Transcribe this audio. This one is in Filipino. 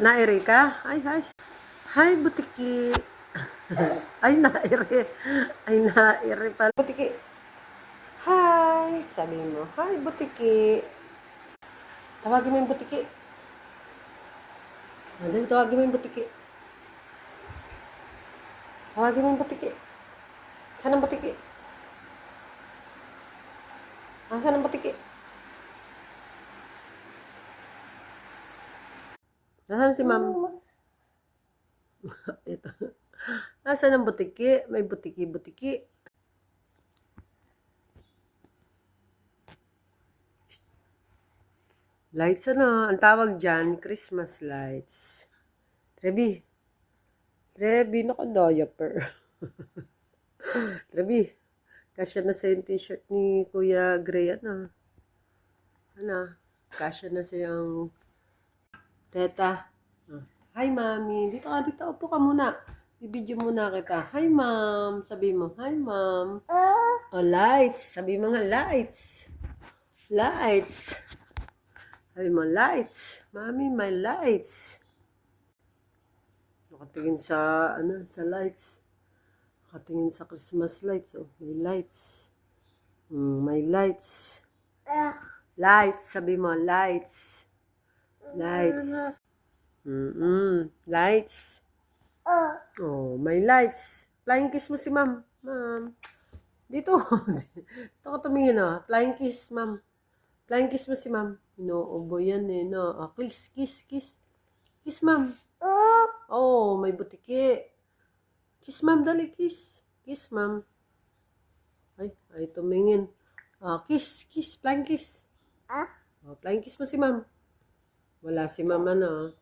Nairi ka? Ay, hi. Hi, butiki. Ay, nairi. Ay, nairi pala. Butiki. Hi. Sabi mo, hi, butiki. Tawagin mo yung butiki. Dali, tawagin mo yung butiki. Tawagin mo yung butiki. Saan ang butiki? Saan ang butiki? Nasaan si ma'am? Ito. Nasaan ang butiki? May butiki-butiki. Lights ano? Ang tawag dyan, Christmas lights. Trebi. Trebi, naka-diaper. Trebi. Kasya na sa yung t-shirt ni Kuya Gray. Ano? Kasya na sa yung teta. Hi, mami. Dito ka, dito. Upo ka muna. Bibidyo muna kita. Hi, ma'am. Sabi mo, hi, ma'am. Oh, lights. Sabi mo nga, lights. Lights. Sabi mo, lights. Mami, my lights. Nakatingin sa, sa lights. Nakatingin sa Christmas lights. Oh, may lights. May lights. Lights. Sabi mo, lights. Lights. Lights. Oh, may lights. Flying kiss mo si ma'am. Ma'am. Dito. Dito ka tumingin, oh. Flying kiss, ma'am. Flying kiss mo si ma'am. Inuubo yan eh, no. Oh, kiss, kiss, kiss. Kiss, ma'am. Oh, may butiki. Kiss, ma'am. Dali, kiss. Kiss, ma'am. Ay, tumingin. Oh, kiss, kiss. Flying kiss. Oh, flying kiss mo si ma'am. Wala si ma'am, ano.